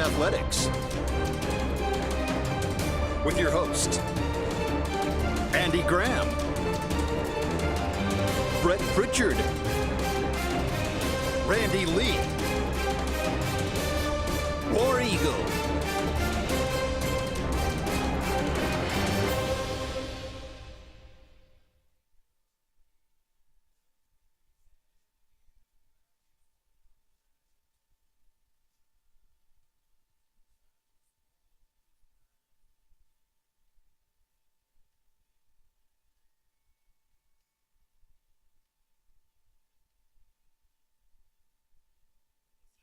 Athletics. With your hosts, Andy Graham, Brett Pritchard, Randy Lee, War Eagle.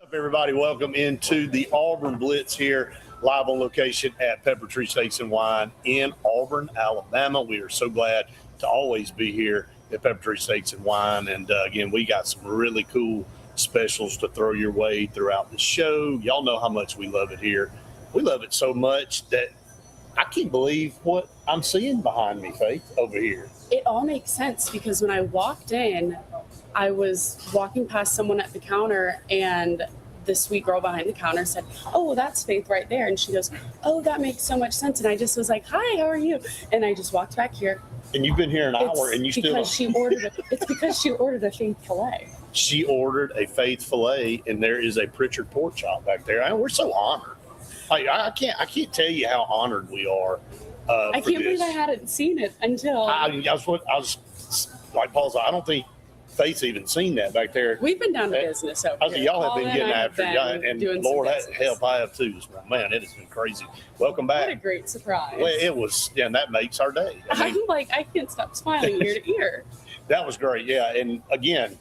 Up, everybody, welcome into the Auburn Blitz here, live on location at Pepper Tree Steaks and Wine in Auburn, Alabama. We are so glad to always be here at Pepper Tree Steaks and Wine. And again, we got some really cool specials to throw your way throughout the show. Y'all know how much we love it here. We love it so much that I can't believe what I'm seeing behind me, Faith, over here. It all makes sense because when I walked in, I was walking past someone at the counter, and the sweet girl behind the counter said, "Oh, that's Faith right there." And she goes, "Oh, that makes so much sense." And I just was like, "Hi, how are you?" And I just walked back here. And you've been here an hour, and you still don't. It's because she ordered a Faith filet. She ordered a Faith filet, and there is a Pritchard pork chop back there. We're so honored. I can't tell you how honored we are. I can't believe I hadn't seen it until I was like Paul's. I don't think Faith's even seen that back there. We've been down to business over here. Y'all have been getting after it, and Lord help, I have too. Man, it has been crazy. Welcome back. What a great surprise! Well, it was, and that makes our day. I'm like, I can't stop smiling ear to ear. That was great, yeah. And again,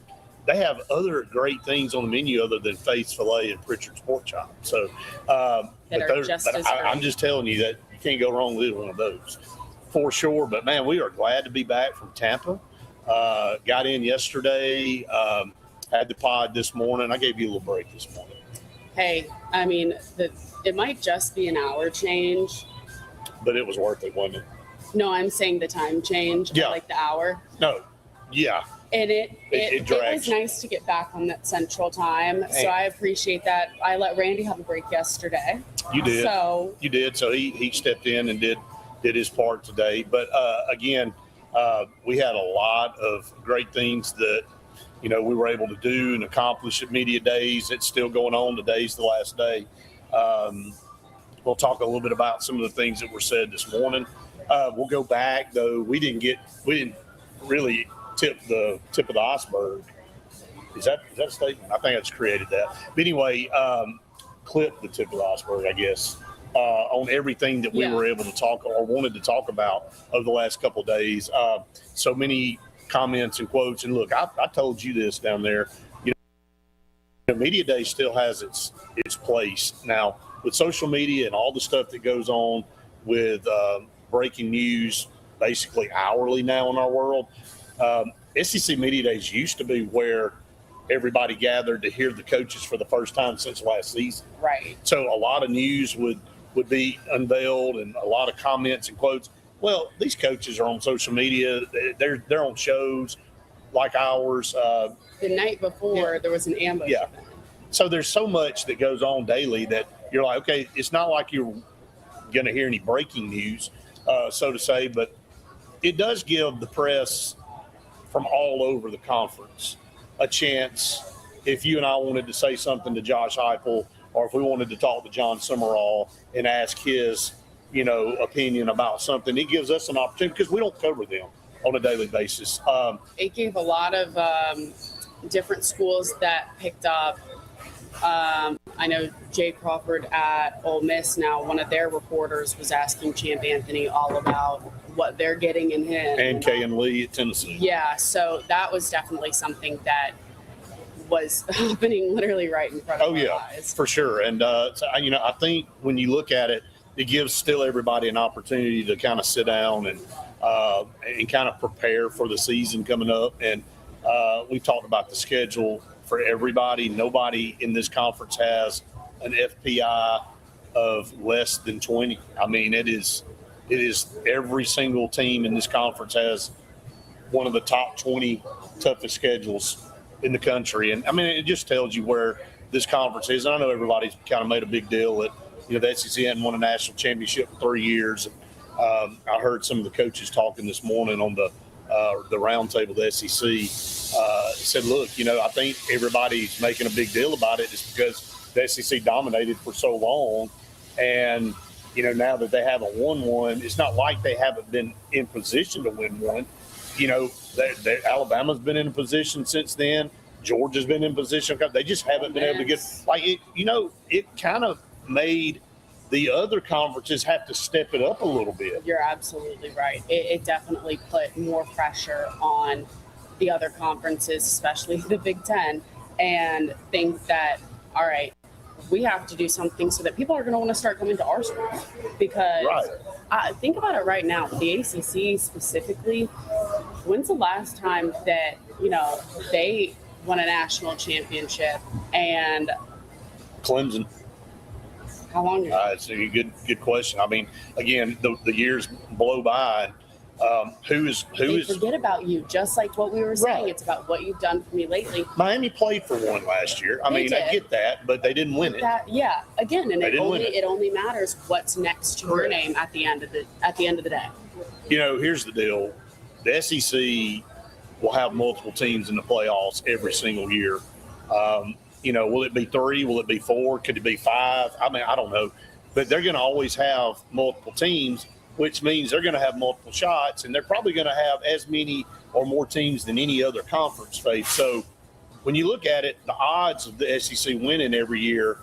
they have other great things on the menu other than Faith's filet and Pritchard's pork chop. So, I'm just telling you that you can't go wrong with one of those for sure. But man, we are glad to be back from Tampa. Got in yesterday, had the pod this morning. I gave you a little break this morning. Hey, I mean, it might just be an hour change. But it was worth it, wasn't it? No, I'm saying the time change. Yeah. Like the hour. No, yeah. And it drags. was nice to get back on that central time. Hey. So I appreciate that. I let Randy have a break yesterday. You did. You did. So he stepped in and did his part today. But again, we had a lot of great things that, we were able to do and accomplish at Media Days. It's still going on. Today's the last day. We'll talk a little bit about some of the things that were said this morning. We'll go back, though. We didn't really tip the tip of the iceberg. Is that a statement? I think I just created that. But anyway, clip the tip of the iceberg, I guess. On everything that we were able to talk or wanted to talk about over the last couple of days. So many comments and quotes. And look, I told you this down there. Media Day still has its place. Now, with social media and all the stuff that goes on with breaking news basically hourly now in our world, SEC Media Days used to be where everybody gathered to hear the coaches for the first time since last season. Right. So a lot of news would be unveiled and a lot of comments and quotes. Well, these coaches are on social media. They're on shows like ours. The night before, there was an ambush event. So there's so much that goes on daily that you're like, okay, it's not like you're going to hear any breaking news, so to say, but it does give the press from all over the conference a chance. If you and I wanted to say something to Josh Heupel, or if we wanted to talk to John Summerall and ask his, opinion about something, it gives us an opportunity because we don't cover them on a daily basis. It gave a lot of different schools that picked up. I know Jay Crawford at Ole Miss now, one of their reporters was asking Champ Anthony all about what they're getting in him. And Kay and Lee at Tennessee. Yeah, so that was definitely something that was happening literally right in front of our eyes. For sure. And, I think when you look at it, it gives still everybody an opportunity to kind of sit down and kind of prepare for the season coming up. And we talked about the schedule for everybody. Nobody in this conference has an FPI of less than 20. I mean, it is every single team in this conference has one of the top 20 toughest schedules in the country. And I mean, it just tells you where this conference is. And I know everybody's kind of made a big deal that, the SEC hadn't won a national championship in 3 years. I heard some of the coaches talking this morning on the roundtable of the SEC. Said, look, I think everybody's making a big deal about it just because the SEC dominated for so long. And, now that they haven't won one, it's not like they haven't been in position to win one. Alabama's been in a position since then. Georgia's been in position. They just haven't been able to get it kind of made the other conferences have to step it up a little bit. You're absolutely right. It definitely put more pressure on the other conferences, especially the Big Ten, and think that, all right, we have to do something so that people are going to want to start coming to our schools. Because think about it right now, the ACC specifically, when's the last time that, they won a national championship? And Clemson. How long ago? It's a good question. I mean, again, the years blow by. They forget about you, just like what we were saying. Right. It's about what you've done for me lately. Miami played for one last year. I get that, but they didn't win it. Again, and it only matters what's next to your name at the end of the day. Here's the deal: the SEC will have multiple teams in the playoffs every single year. Will it be 3? Will it be 4? Could it be 5? I don't know. But they're going to always have multiple teams, which means they're going to have multiple shots, and they're probably going to have as many or more teams than any other conference face. So when you look at it, the odds of the SEC winning every year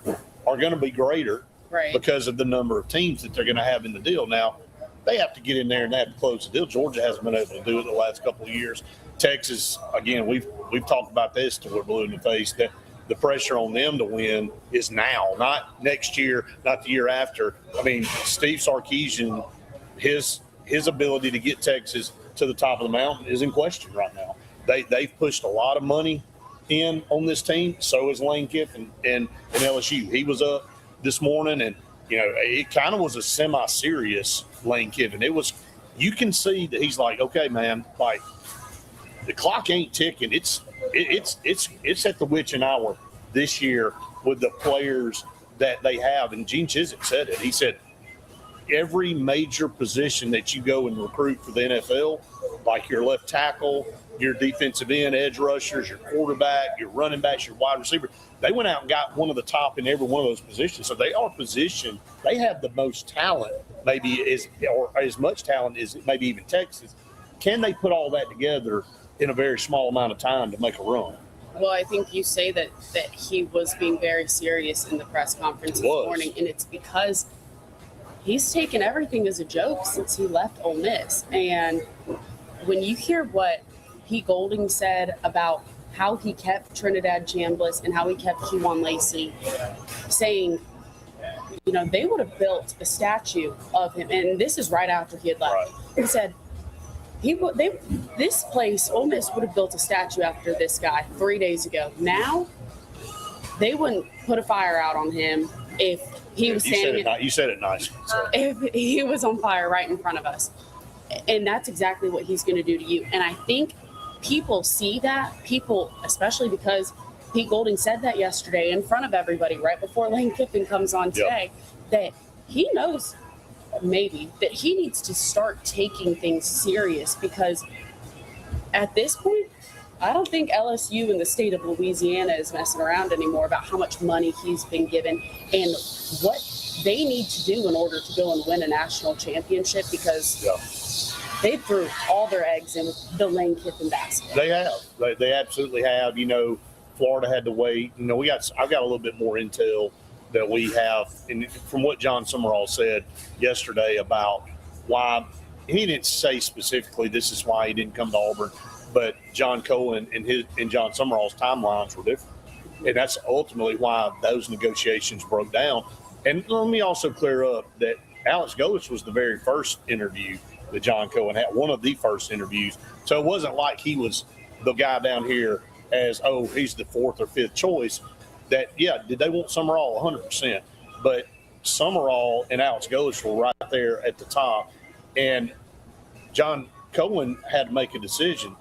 are going to be greater because of the number of teams that they're going to have in the deal. Now, they have to get in there and they have to close the deal. Georgia hasn't been able to do it the last couple of years. Texas, again, we've talked about this till we're blue in the face, that the pressure on them to win is now, not next year, not the year after. Steve Sarkisian, his ability to get Texas to the top of the mountain is in question right now. They've pushed a lot of money in on this team. So is Lane Kiffin and LSU. He was up this morning, and it kind of was a semi-serious Lane Kiffin. It was, you can see that he's like, okay, man, like the clock ain't ticking. It's at the witching hour this year with the players that they have. And Gene Chizik said it. He said, every major position that you go and recruit for the NFL, like your left tackle, your defensive end, edge rushers, your quarterback, your running backs, your wide receiver, they went out and got one of the top in every one of those positions. So they are positioned. They have the most talent, or as much talent as maybe even Texas. Can they put all that together in a very small amount of time to make a run? Well, I think you say that he was being very serious in the press conference this morning, and it's because he's taken everything as a joke since he left Ole Miss. And when you hear what Pete Golding said about how he kept Trinidad Chambliss and how he kept Kewan Lacey, saying, they would have built a statue of him. And this is right after he had left. Right. He said, this place, Ole Miss, would have built a statue after this guy 3 days ago. Now, they wouldn't put a fire out on him if he was standing. You said it nice. So. If he was on fire right in front of us. And that's exactly what he's going to do to you. And I think people see that. People, especially because Pete Golding said that yesterday in front of everybody right before Lane Kiffin comes on today, that he knows maybe that he needs to start taking things serious, because at this point, I don't think LSU in the state of Louisiana is messing around anymore about how much money he's been given and what they need to do in order to go and win a national championship, because they threw all their eggs in the Lane Kiffin basket. They have. They absolutely have. Florida had to wait. I've got a little bit more intel that we have, and from what John Summerall said yesterday about why he didn't say specifically this is why he didn't come to Auburn, but John Cohen and John Summerall's timelines were different, and that's ultimately why those negotiations broke down. And let me also clear up that Alex Golich was the very first interview that John Cohen had, one of the first interviews. So it wasn't like he was the guy down here as, he's the fourth or fifth choice. Did they want Summerall? 100%. But Summerall and Alex Golich were right there at the top. And John Cohen had to make a decision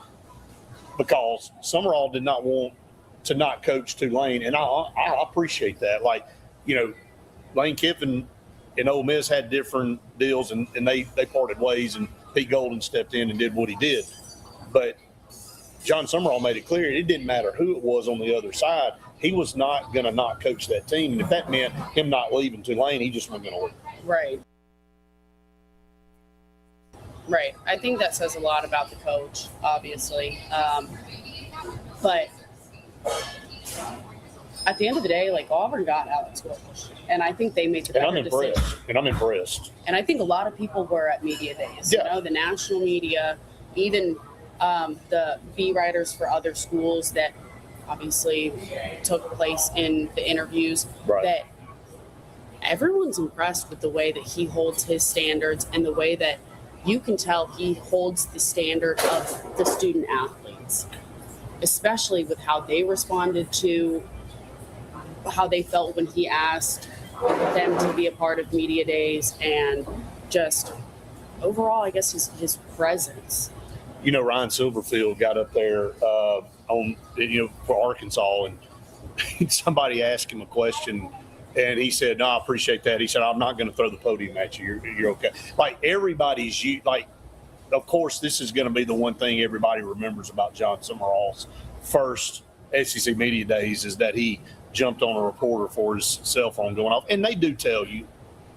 because Summerall did not want to not coach Tulane, and I appreciate that. Like, Lane Kiffin and Ole Miss had different deals, and they parted ways, and Pete Golden stepped in and did what he did. But John Summerall made it clear it didn't matter who it was on the other side. He was not going to not coach that team. And if that meant him not leaving Tulane, he just wasn't going to leave. Right. Right. I think that says a lot about the coach, obviously. But at the end of the day, like, Auburn got Alex Golesh, and I think they made the better decision. And I'm impressed. And I think a lot of people were at media days. Yeah. The national media, even the beat writers for other schools that obviously took place in the interviews. Right. That everyone's impressed with the way that he holds his standards and the way that you can tell he holds the standard of the student athletes, especially with how they responded to how they felt when he asked them to be a part of media days, and just overall, I guess, his presence. Ryan Silverfield got up there for Arkansas, and somebody asked him a question, and he said, "No, I appreciate that." He said, "I'm not going to throw the podium at you. You're okay." Like, everybody's of course, this is going to be the one thing everybody remembers about John Summerall's first SEC media days is that he jumped on a reporter for his cell phone going off. And they do tell you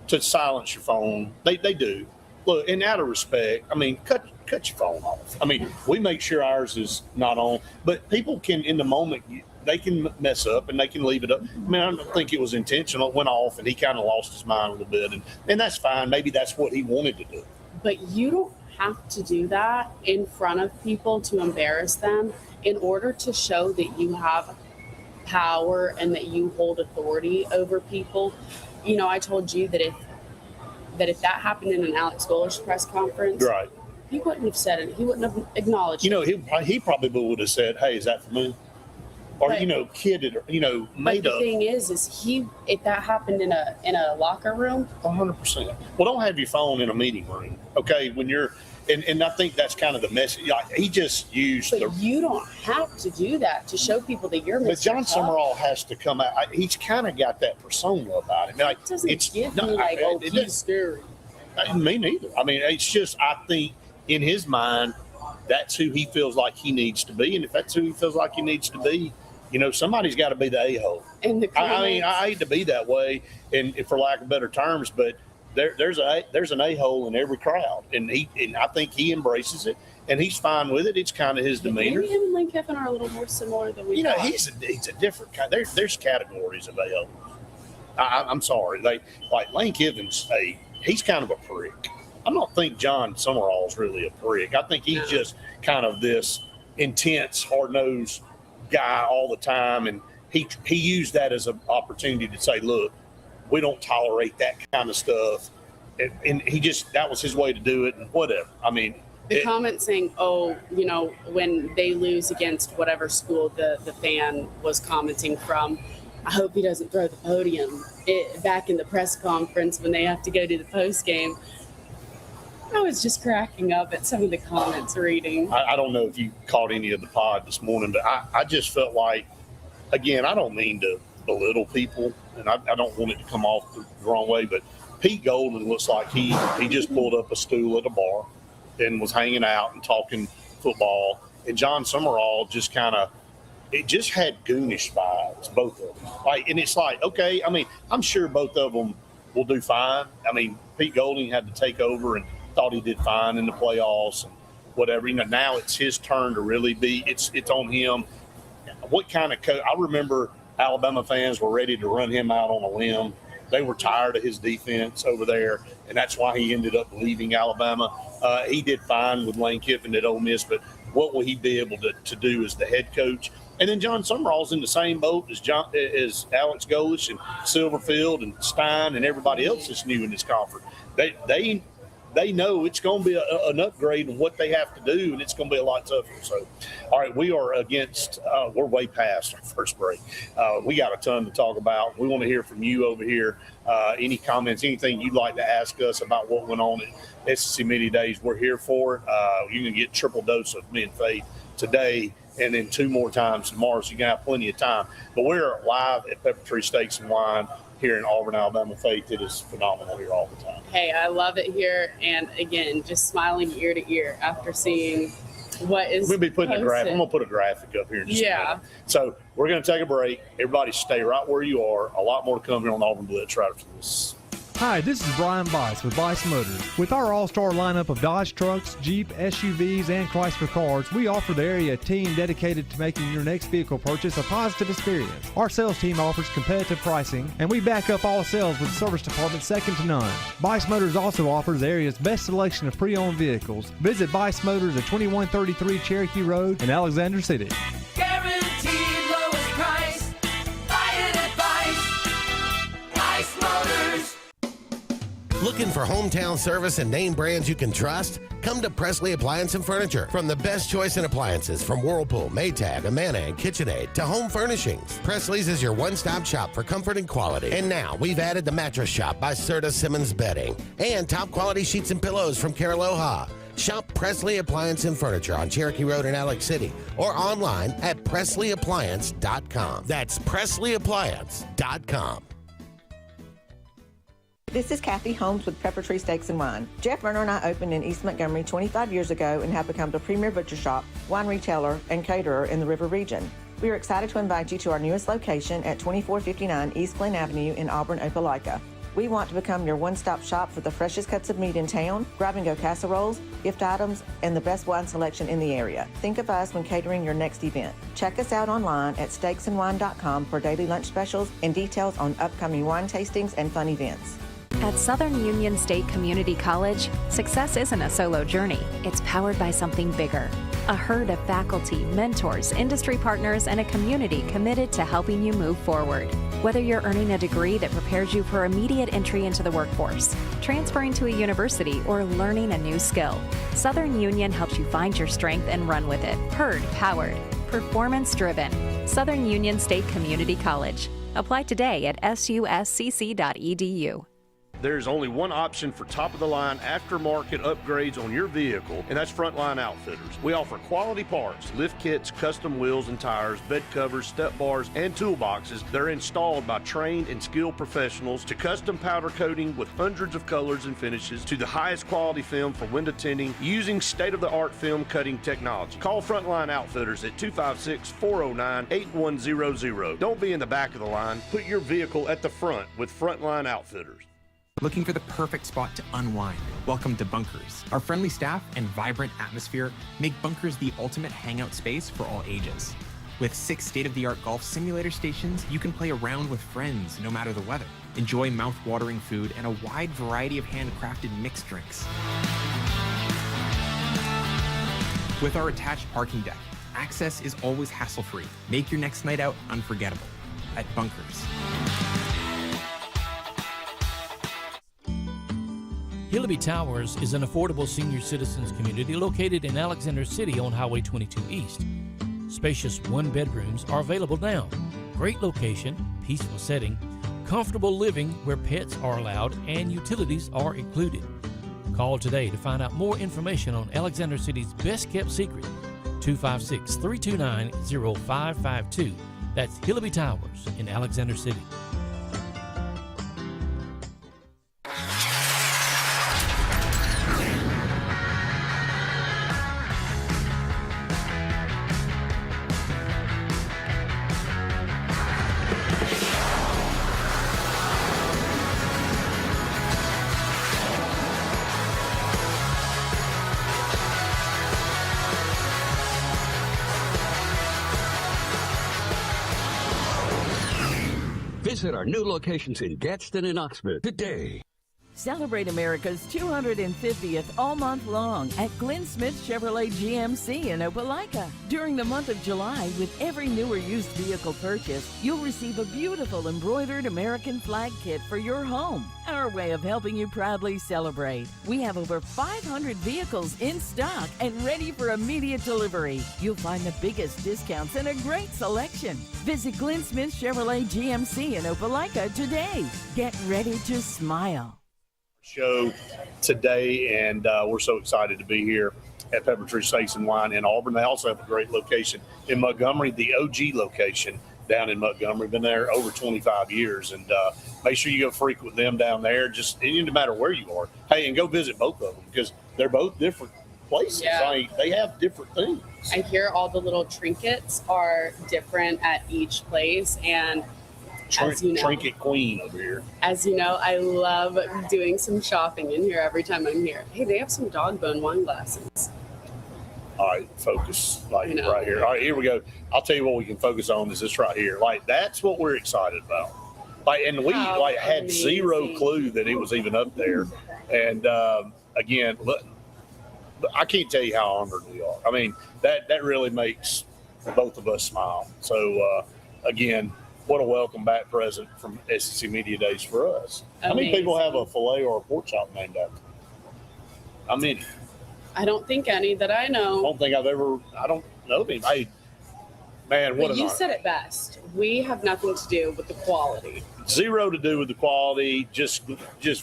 to silence your phone. They do. Look, and out of respect, I mean, cut your phone off. I mean, we make sure ours is not on. But people can, in the moment, they can mess up and they can leave it up. I mean, I don't think it was intentional. It went off, and he kind of lost his mind a little bit. And that's fine. Maybe that's what he wanted to do. But you don't have to do that in front of people to embarrass them in order to show that you have power and that you hold authority over people. I told you that if that happened in an Alex Golesh press conference, Right. he wouldn't have said it. He wouldn't have acknowledged it. He probably would have said, "Hey, is that for me?" Or, kidded, or, made but the up. thing is if that happened in a locker room, 100%. Well, don't have your phone in a meeting room, okay? When you're, and I think that's kind of the message. Like, he just used but you don't have to do that to show people that you're Mr. But John Tough. Summerall has to come out. He's kind of got that persona about him. Like, It doesn't give me like, he's scary. Me neither. I mean, it's just, I think in his mind, that's who he feels like he needs to be. And if that's who he feels like he needs to be, somebody's got to be the a-hole. I mean, I hate to be that way, and for lack of better terms, but there's an a-hole in every crowd, and I think he embraces it, and he's fine with it. It's kind of his demeanor. Maybe him and Lane Kiffin are a little more similar than we thought. He's a different kind. There's categories of a-holes. I'm sorry, like Lane Kiffin's he's kind of a prick. I don't think John Summerall's really a prick. I think he's just kind of this intense, hard-nosed guy all the time, and he used that as an opportunity to say, "Look, we don't tolerate that kind of stuff," and that was his way to do it, and whatever. I mean, the comment saying, when they lose against whatever school the fan was commenting from, I hope he doesn't throw the podium back in the press conference when they have to go to the post game. I was just cracking up at some of the comments reading. I don't know if you caught any of the pod this morning, but I just felt like, again, I don't mean to belittle people, and I don't want it to come off the wrong way, but Pete Golden looks like he just pulled up a stool at a bar and was hanging out and talking football, and John Summerall just kind of, it just had goonish vibes, both of them. And it's like, okay, I mean, I'm sure both of them will do fine. I mean, Pete Golding had to take over and thought he did fine in the playoffs and whatever. Now it's his turn to really be. It's on him. What kind of coach? I remember Alabama fans were ready to run him out on a limb. They were tired of his defense over there, and that's why he ended up leaving Alabama. He did fine with Lane Kiffin at Ole Miss, but what will he be able to do as the head coach? And then John Summerall's in the same boat as Alex Golesh and Silverfield and Stein and everybody else that's new in this conference. They know it's going to be an upgrade in what they have to do, and it's going to be a lot tougher. So, all right, we are we're way past our first break. We got a ton to talk about. We want to hear from you over here. Any comments, anything you'd like to ask us about what went on at SEC Media Days, we're here for it. You can get triple dose of me and Faith today and then 2 more times tomorrow, so you're going to have plenty of time. But we're live at Pepper Tree Steaks and Wine here in Auburn, Alabama. Faith, it is phenomenal here all the time. Hey, I love it here. And again, just smiling ear to ear after seeing what is We'll be putting a graphic. I'm posted. going to put a graphic up here in just a Yeah. minute. So we're going to take a break. Everybody stay right where you are. A lot more to come here on the Auburn Blitz right after this. Hi, this is Brian Bice with Bice Motors. With our all-star lineup of Dodge trucks, Jeep, SUVs, and Chrysler cars, we offer the area team dedicated to making your next vehicle purchase a positive experience. Our sales team offers competitive pricing, and we back up all sales with service department second to none. Bice Motors also offers the area's best selection of pre-owned vehicles. Visit Bice Motors at 2133 Cherokee Road in Alexander City. Guaranteed lowest price. Buy it at Bice Motors. Looking for hometown service and name brands you can trust? Come to Presley Appliance and Furniture. From the best choice in appliances from Whirlpool, Maytag, Amana, and KitchenAid to home furnishings, Presley's is your one-stop shop for comfort and quality. And now we've added the Mattress Shop by Serta Simmons Bedding and top quality sheets and pillows from Caraloha. Shop Presley Appliance and Furniture on Cherokee Road in Alex City or online at PresleyAppliance.com. That's PresleyAppliance.com. This is Kathy Holmes with Pepper Tree Steaks and Wine. Jeff Berner and I opened in East Montgomery 25 years ago and have become the premier butcher shop, wine retailer, and caterer in the River region. We are excited to invite you to our newest location at 2459 East Glen Avenue in Auburn, Opelika. We want to become your one-stop shop for the freshest cuts of meat in town, grab-and-go casseroles, gift items, and the best wine selection in the area. Think of us when catering your next event. Check us out online at steaksandwine.com for daily lunch specials and details on upcoming wine tastings and fun events. At Southern Union State Community College, success isn't a solo journey. It's powered by something bigger. A herd of faculty, mentors, industry partners, and a community committed to helping you move forward. Whether you're earning a degree that prepares you for immediate entry into the workforce, transferring to a university, or learning a new skill, Southern Union helps you find your strength and run with it. Herd powered, performance driven. Southern Union State Community College. Apply today at suscc.edu. There's only one option for top-of-the-line aftermarket upgrades on your vehicle, and that's Frontline Outfitters. We offer quality parts, lift kits, custom wheels and tires, bed covers, step bars, and toolboxes that are installed by trained and skilled professionals, to custom powder coating with hundreds of colors and finishes, to the highest quality film for window tinting using state-of-the-art film cutting technology. Call Frontline Outfitters at 256-409-8100. Don't be in the back of the line. Put your vehicle at the front with Frontline Outfitters. Looking for the perfect spot to unwind? Welcome to Bunkers. Our friendly staff and vibrant atmosphere make Bunkers the ultimate hangout space for all ages. With 6 state-of-the-art golf simulator stations, you can play around with friends no matter the weather. Enjoy mouth-watering food and a wide variety of handcrafted mixed drinks. With our attached parking deck, access is always hassle-free. Make your next night out unforgettable at Bunkers. Hillaby Towers is an affordable senior citizens community located in Alexander City on Highway 22 East. Spacious one-bedrooms are available now. Great location, peaceful setting, comfortable living where pets are allowed and utilities are included. Call today to find out more information on Alexander City's best-kept secret, 256-329-0552. That's Hillaby Towers in Alexander City. Visit our new locations in Gadsden and Oxford today. Celebrate America's 250th all month long at Glenn Smith Chevrolet GMC in Opelika. During the month of July, with every new or used vehicle purchase, you'll receive a beautiful embroidered American flag kit for your home. Our way of helping you proudly celebrate. We have over 500 vehicles in stock and ready for immediate delivery. You'll find the biggest discounts and a great selection. Visit Glenn Smith Chevrolet GMC in Opelika today. Get ready to smile. show today, and we're so excited to be here at Pepper Tree Steaks and Wine in Auburn. They also have a great location in Montgomery, the OG location down in Montgomery. Been there over 25 years, and make sure you go frequent them down there. Just no matter where you are. Hey, and go visit both of them because they're both different places. Yeah. Like, they have different things. I hear all the little trinkets are different at each place, and as you know, Trinket Queen over here. As you know, I love doing some shopping in here every time I'm here. Hey, they have some dog bone wine glasses. All right, focus right I know. here. All right, here we go. I'll tell you what we can focus on is this right here. Like, that's what we're excited about. Like, and we How had zero amazing. clue that it was even up there. And again, look, I can't tell you how honored we are. I mean, that really makes both of us smile. So again, what a welcome back present from SEC Media Days for us. How many people have a filet or a pork chop named after them? How many? I don't think any that I I know. don't think I don't know anybody. Man, what But an you honor. said it best. We have nothing to do with the quality. Zero to do with the quality, just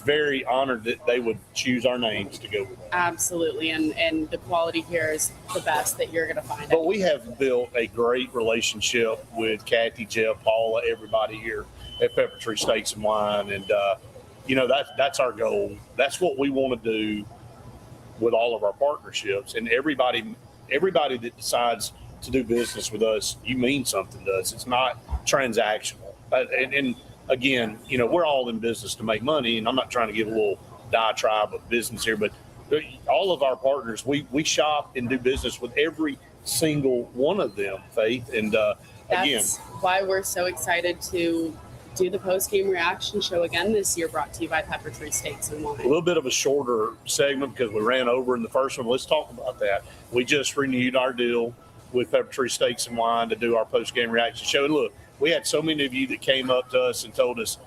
very honored that they would choose our names to go with that. Absolutely. And the quality here is the best that you're going to find. But we have built a great relationship with Kathy, Jeff, Paula, everybody here at Pepper Tree Steaks and Wine. And, that's our goal. That's what we want to do with all of our partnerships. And everybody that decides to do business with us, you mean something to us. It's not transactional. And again, we're all in business to make money, and I'm not trying to give a little diatribe of business here, but all of our partners, we shop and do business with every single one of them, Faith. And again, That's why we're so excited to do the post-game reaction show again this year, brought to you by Pepper Tree Steaks and a Wine. little bit of a shorter segment because we ran over in the first one. Let's talk about that. We just renewed our deal with Pepper Tree Steaks and Wine to do our post-game reaction show. And look, we had so many of you that came up to us and told us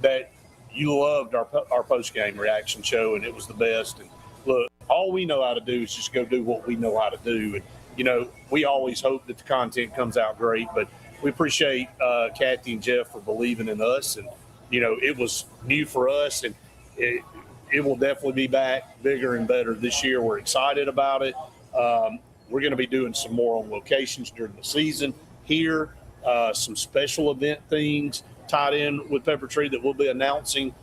that you loved our post-game reaction show and it was the best. And look, all we know how to do is just go do what we know how to do. And, we always hope that the content comes out great, but we appreciate Kathy and Jeff for believing in us. And, it was new for us, and it will definitely be back bigger and better this year. We're excited about it. We're going to be doing some more on locations during the season here, some special event things tied in with Pepper Tree that we'll be announcing.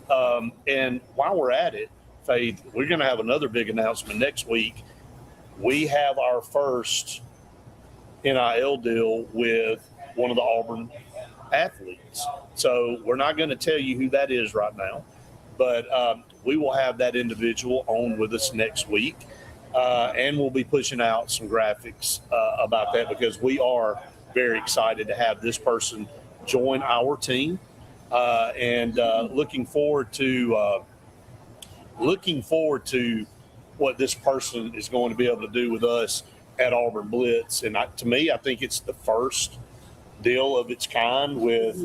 And while we're at it, Faith, we're going to have another big announcement next week. We have our first NIL deal with one of the Auburn athletes. So we're not going to tell you who that is right now, but we will have that individual on with us next week. And we'll be pushing out some graphics about that because we are very excited to have this person join our team, and looking forward to what this person is going to be able to do with us at Auburn Blitz. And to me, I think it's the first deal of its kind with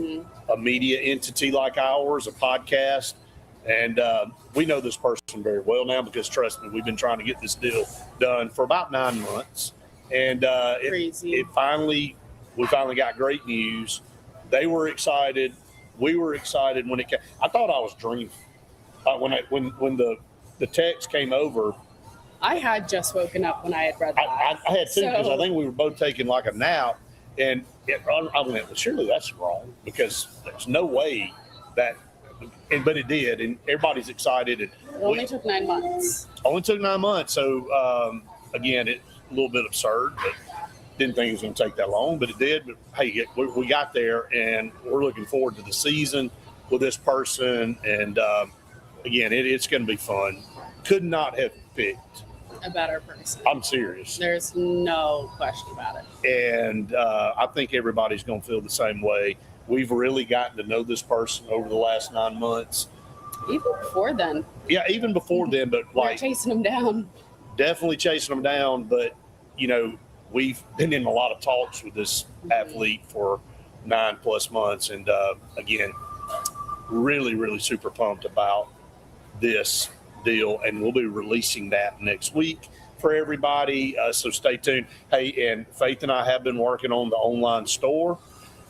a media entity like ours, a podcast. And we know this person very well now because, trust me, we've been trying to get this deal done for about 9 months. And we finally got great news. They were excited. We were excited when it came. I thought I was dreaming. When the text came over, I had just woken up when I had read that. I had too, because So- I think we were both taking like a nap. And I went, well, surely that's wrong because there's no way that. But it did, and everybody's excited. And It only took 9 months. Only took 9 months. So, again, it's a little bit absurd, but didn't think it was going to take that long, but it did. But, hey, we got there, and we're looking forward to the season with this person. And, again, it's going to be fun. Could not have picked A better person. I'm serious. There's no question about it. And I think everybody's going to feel the same way. We've really gotten to know this person over the last 9 months. Even before then. Yeah, even before then, but We're chasing them down. Definitely chasing them down. But, we've been in a lot of talks with this athlete for 9+ months. And again, really, really super pumped about this deal. And we'll be releasing that next week for everybody. So stay tuned. Hey, and Faith and I have been working on the online store.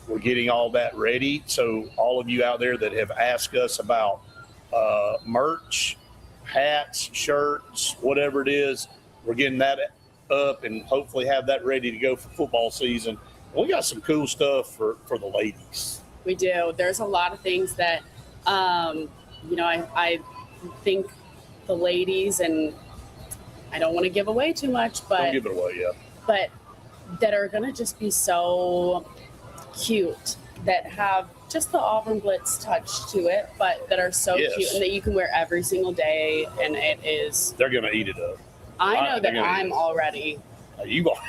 We're getting all that ready. So all of you out there that have asked us about merch, hats, shirts, whatever it is. We're getting that up and hopefully have that ready to go for football season. We got some cool stuff for the ladies. We do. There's a lot of things that, I think the ladies, and I don't want to give away too much, but Don't give it away, yeah. But that are going to just be so cute, that have just the Auburn Blitz touch to it, but that are so cute and that you can wear every single day, and it is. They're going to eat it up. I know that I'm already. You are.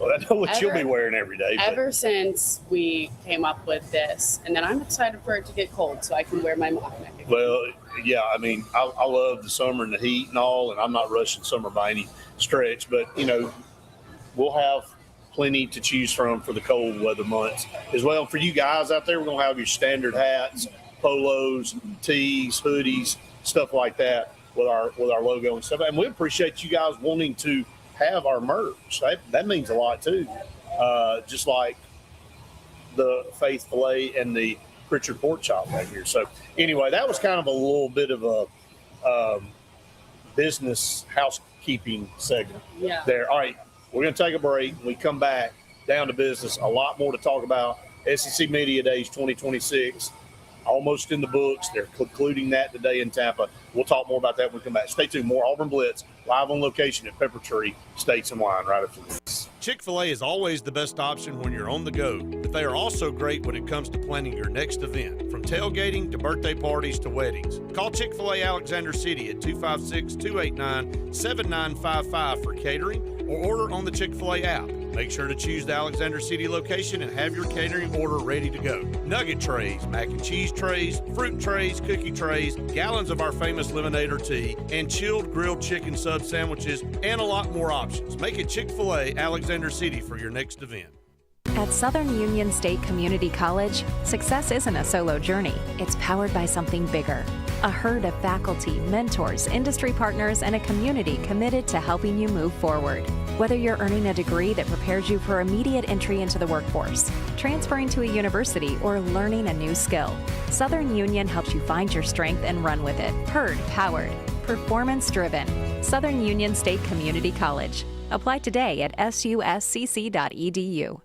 Well, I know what you'll be wearing every day. Ever since we came up with this, and then I'm excited for it to get cold so I can wear my mock neck again. Well, yeah, I mean, I love the summer and the heat and all, and I'm not rushing summer by any stretch, but, we'll have plenty to choose from for the cold weather months as well. For you guys out there, we're going to have your standard hats, polos, tees, hoodies, stuff like that with our logo and stuff. And we appreciate you guys wanting to have our merch. That means a lot too. Just like the Faith Filet and the Pritchard Pork Chop right here. So anyway, that was kind of a little bit of a business housekeeping segment there. All right, we're going to take a break. When we come back, down to business. A lot more to talk about. SEC Media Days 2026. Almost in the books. They're concluding that today in Tampa. We'll talk more about that when we come back. Stay tuned. More Auburn Blitz live on location at Pepper Tree Steaks and Wine right after this. Chick-fil-A is always the best option when you're on the go, but they are also great when it comes to planning your next event, from tailgating to birthday parties to weddings. Call Chick-fil-A Alexander City at 256-289-7955 for catering, or order on the Chick-fil-A app. Make sure to choose the Alexander City location and have your catering order ready to go. Nugget trays, mac and cheese trays, fruit trays, cookie trays, gallons of our famous lemonade or tea, and chilled grilled chicken sub sandwiches, and a lot more options. Make it Chick-fil-A Alexander City for your next event. At Southern Union State Community College, success isn't a solo journey. It's powered by something bigger. A herd of faculty, mentors, industry partners, and a community committed to helping you move forward. Whether you're earning a degree that prepares you for immediate entry into the workforce, transferring to a university, or learning a new skill, Southern Union helps you find your strength and run with it. Herd powered, performance driven. Southern Union State Community College. Apply today at suscc.edu.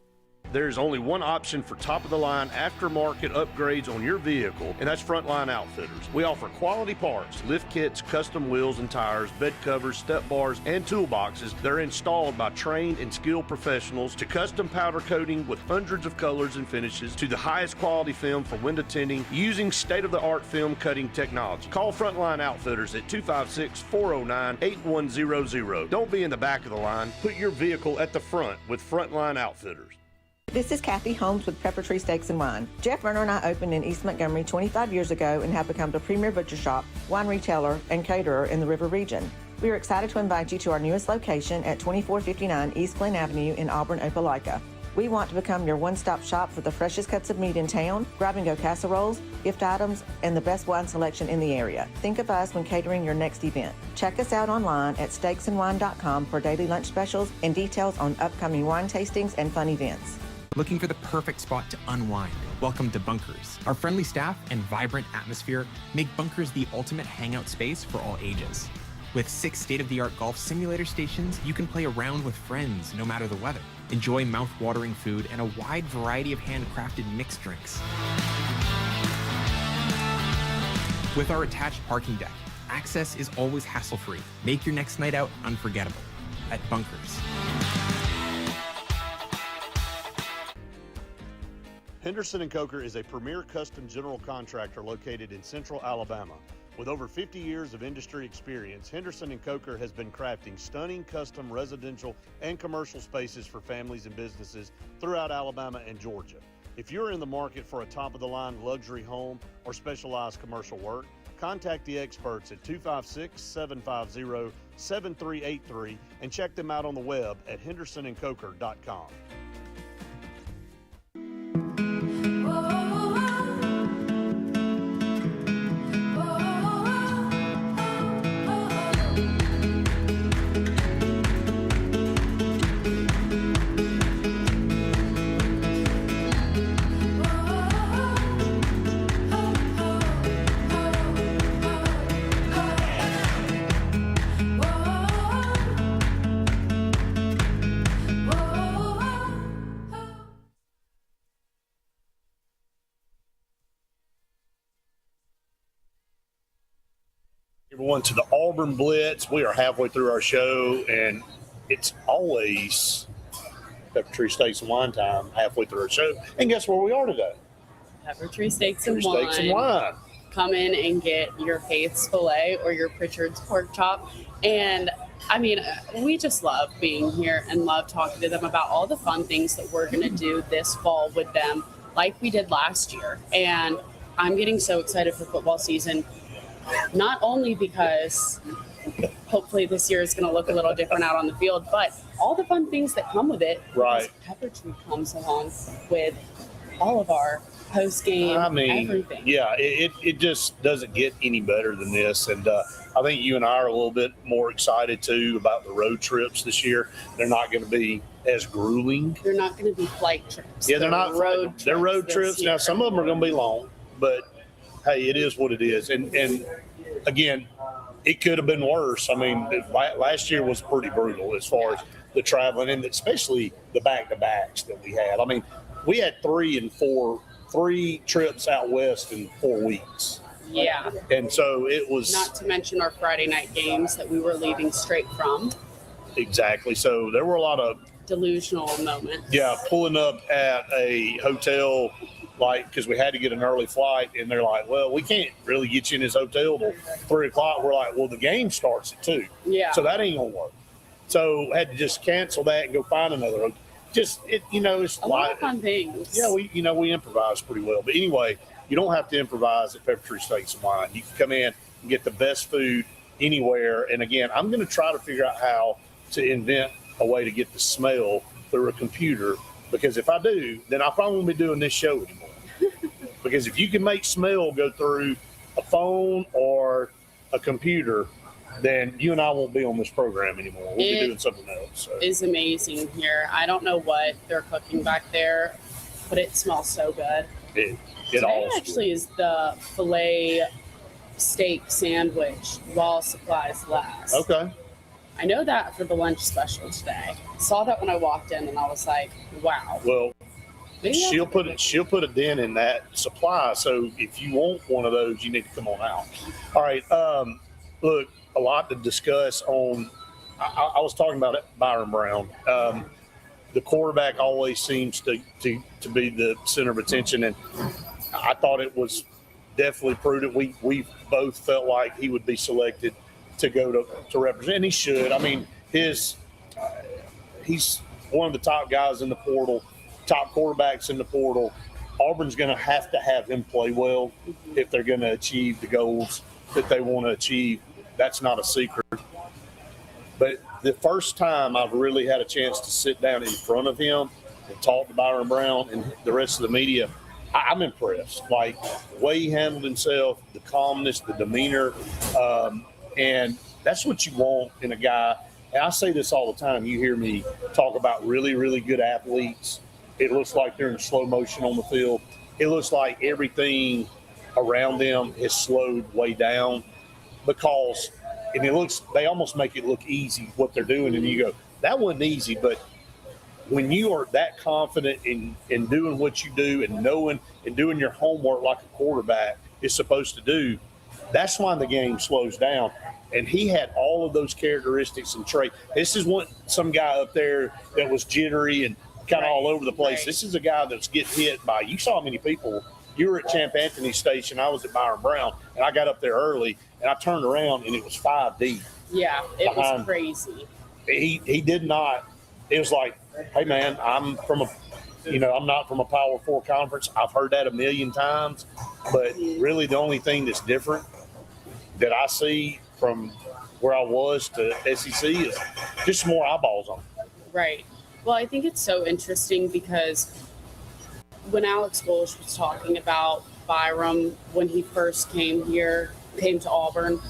There's only one option for top-of-the-line aftermarket upgrades on your vehicle, and that's Frontline Outfitters. We offer quality parts, lift kits, custom wheels and tires, bed covers, step bars, and toolboxes that are installed by trained and skilled professionals, to custom powder coating with hundreds of colors and finishes, to the highest quality film for window tinting using state-of-the-art film cutting technology. Call Frontline Outfitters at 256-409-8100. Don't be in the back of the line. Put your vehicle at the front with Frontline Outfitters. This is Kathy Holmes with Pepper Tree Steaks and Wine. Jeff Verner and I opened in East Montgomery 25 years ago and have become the premier butcher shop, wine retailer, and caterer in the River region. We are excited to invite you to our newest location at 2459 East Glen Avenue in Auburn, Opelika. We want to become your one-stop shop for the freshest cuts of meat in town, grab-and-go casseroles, gift items, and the best wine selection in the area. Think of us when catering your next event. Check us out online at steaksandwine.com for daily lunch specials and details on upcoming wine tastings and fun events. Looking for the perfect spot to unwind? Welcome to Bunkers. Our friendly staff and vibrant atmosphere make Bunkers the ultimate hangout space for all ages. With 6 state-of-the-art golf simulator stations, you can play around with friends no matter the weather. Enjoy mouth-watering food and a wide variety of handcrafted mixed drinks. With our attached parking deck, access is always hassle-free. Make your next night out unforgettable at Bunkers. Henderson & Coker is a premier custom general contractor located in central Alabama. With over 50 years of industry experience, Henderson & Coker has been crafting stunning custom residential and commercial spaces for families and businesses throughout Alabama and Georgia. If you're in the market for a top-of-the-line luxury home or specialized commercial work, contact the experts at 256-750-7383 and check them out on the web at hendersonandcoker.com. Everyone to the Auburn Blitz. We are halfway through our show, and it's always Pepper Tree Steaks and Wine time halfway through our show. And guess where we are today? Pepper Tree Steaks and Steaks and Wine. Come in and get your Faith's filet or your Pritchard's pork chop. And I mean, we just love being here and love talking to them about all the fun things that we're going to do this fall with them, like we did last year. And I'm getting so excited for football season, not only because hopefully this year is going to look a little different out on the field, but all the fun things that come with it. Right. Pepper Tree comes along with all of our post-game, everything. Yeah, it just doesn't get any better than this. And I think you and I are a little bit more excited, too, about the road trips this year. They're not going to be as grueling. They're not going to be flight trips. Yeah, they're not road trips. They're road trips. Now, some of them are going to be long, but, hey, it is what it is. And again, it could have been worse. I mean, last year was pretty brutal as far as the traveling, and especially the back-to-backs that we had. I mean, we had 3 trips out west in 4 weeks. Yeah. And so it was. Not to mention our Friday night games that we were leaving straight from. Exactly. So there were a lot of delusional moments. Yeah, pulling up at a hotel, like, because we had to get an early flight, and they're like, well, we can't really get you in this hotel till 3 o'clock. We're like, well, the game starts at 2. Yeah. So that ain't going to work. So had to just cancel that and go find another hotel. Just, it's a lot of fun things. Yeah, we improvise pretty well. But anyway, you don't have to improvise at Pepper Tree Steaks and Wine. You can come in and get the best food anywhere. And again, I'm going to try to figure out how to invent a way to get the smell through a computer, because if I do, then I probably won't be doing this show anymore. Because if you can make smell go through a phone or a computer, then you and I won't be on this program anymore. We'll be doing something else. So. It's amazing here. I don't know what they're cooking back there, but it smells so good. Today actually is the filet steak sandwich while supplies last. Okay. I know that for the lunch special today. Saw that when I walked in, and I was like, wow. Well, she'll put a dent in that supply. So if you want one of those, you need to come on out. All right. Look, a lot to discuss on. I was talking about Byron Brown. The quarterback always seems to be the center of attention, and I thought it was definitely prudent. We both felt like he would be selected to go to represent, and he should. I mean, he's one of the top guys in the portal, top quarterbacks in the portal. Auburn's going to have him play well if they're going to achieve the goals that they want to achieve. That's not a secret. But the first time I've really had a chance to sit down in front of him and talk to Byron Brown and the rest of the media, I'm impressed. Like, the way he handled himself, the calmness, the demeanor, and that's what you want in a guy. And I say this all the time. You hear me talk about really, really good athletes. It looks like they're in slow motion on the field. It looks like everything around them is slowed way down, because they almost make it look easy what they're doing, and you go, that wasn't easy. But when you are that confident in doing what you do and knowing and doing your homework like a quarterback is supposed to do, that's when the game slows down. And he had all of those characteristics and traits. This is some guy up there that was jittery and kind of all over the place. Right. This is a guy that's getting hit by, you saw how many people. You were at Champ Anthony Station. I was at Byron Brown, and I got up there early, and I turned around, and it was 5 deep. Yeah, it was crazy. He did not. It was like, hey, man, I'm not from a Power 4 conference. I've heard that a million times, but really the only thing that's different that I see from where I was to SEC is just more eyeballs on it. Right. Well, I think it's so interesting because when Alex Bullish was talking about Byram when he first came to Auburn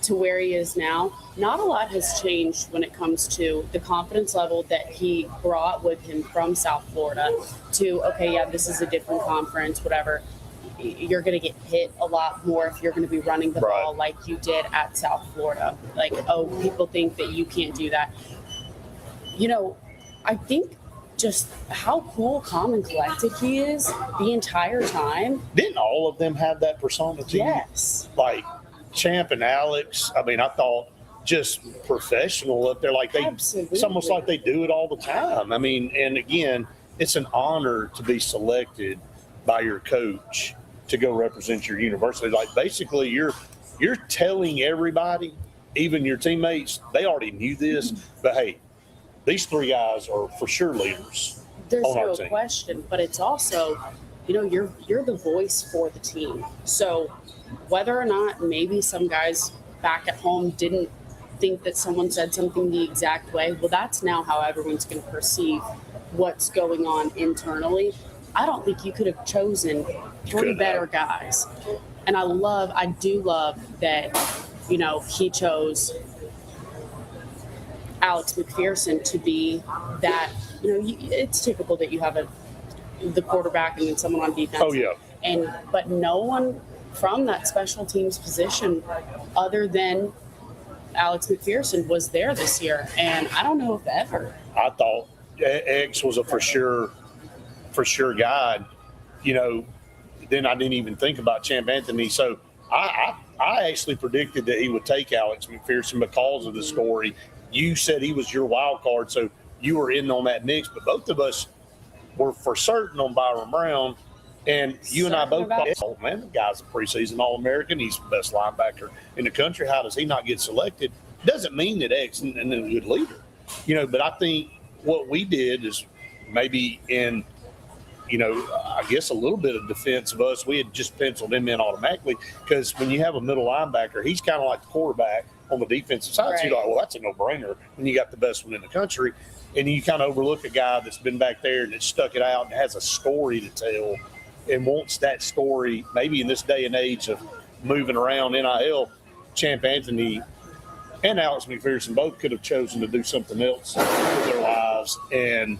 to where he is now, not a lot has changed when it comes to the confidence level that he brought with him from South Florida to, okay, yeah, this is a different conference, whatever. You're going to get hit a lot more if you're going to be running the ball like you did at South Florida. Like, oh, people think that you can't do that. I think just how cool, calm, and collected he is the entire time. Didn't all of them have that persona to Yes. you? Like, Champ and Alex, I mean, I thought just professional up there. Like it's almost like they do it all the time. I mean, and again, it's an honor to be selected by your coach to go represent your university. Like basically you're telling everybody, even your teammates, they already knew this, but hey, these 3 guys are for sure leaders. There's on our no team. question, but it's also, you're the voice for the team. So whether or not maybe some guys back at home didn't think that someone said something the exact way, well, that's now how everyone's going to perceive what's going on internally. I don't think you could have chosen 3 better guys. And I do love that, he chose Alex McPherson to be that, it's typical that you have the quarterback and then someone on defense. Oh, yeah. But no one from that special teams position other than Alex McPherson was there this year. And I don't know if ever. I thought X was a for sure guy. Then I didn't even think about Champ Anthony. So I actually predicted that he would take Alex McPherson because of the story. You said he was your wild card, so you were in on that mix. But both of us were for certain on Byron Brown. And you and I both thought, oh, man, the guy's a preseason All-American. He's the best linebacker in the country. How does he not get selected? Doesn't mean that X isn't a good leader. But I think what we did is maybe in – I guess a little bit of defense of us. We had just penciled him in automatically because when you have a middle linebacker, he's kind of like the quarterback on the defensive side. Right. So you're like, well, that's a no-brainer when you got the best one in the country. And you kind of overlook a guy that's been back there and that stuck it out and has a story to tell and wants that story maybe in this day and age of moving around NIL. Champ Anthony and Alex McPherson both could have chosen to do something else with their lives. And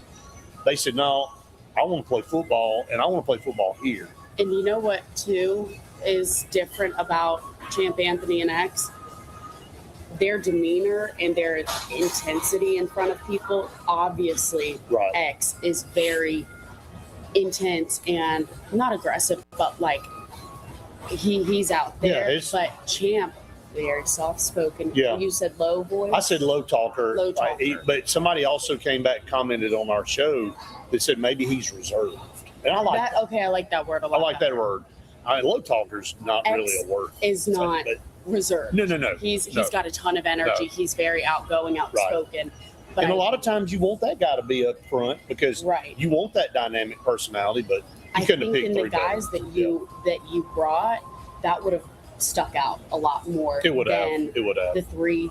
they said, no, I want to play football, and I want to play football here. And you know what, too, is different about Champ Anthony and X? Their demeanor and their intensity in front of people. Obviously, right. X is very intense and not aggressive, but, he's out there. Yeah, but Champ, very soft-spoken. Yeah. You said low voice? I said low talker. Low talker. But somebody also came back and commented on our show that said maybe he's reserved. And I like that. Okay, I like that word a lot. I like that word. Low talker's not X really a word. Is not reserved. No. He's got a ton of energy. No. He's very outgoing, outspoken. Right. But and a lot of times you want that guy to be up front because you want that dynamic personality, but you couldn't have picked 3 the guys better. that you brought, that would have stuck out a lot more It would have. the 3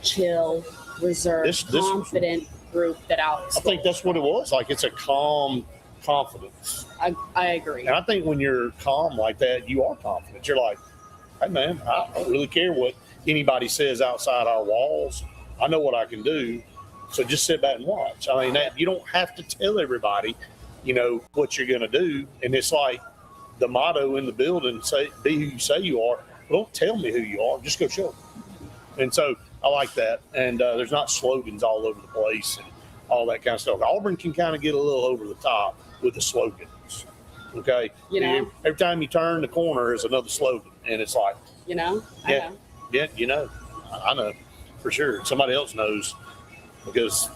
chill, reserved, confident group that Alex. I think that's what it was. It's a calm confidence. I agree. And I think when you're calm like that, you are confident. You're like, hey, man, I don't really care what anybody says outside our walls. I know what I can do. So just sit back and watch. I mean, you don't have to tell everybody, what you're going to do. And it's like the motto in the building, be who you say you are. Well, don't tell me who you are. Just go show me. And so I like that. And there's not slogans all over the place and all that kind of stuff. Auburn can kind of get a little over the top with the slogans. Okay? Every time you turn the corner is another slogan. And it's like, I know. I know for sure. Somebody else knows because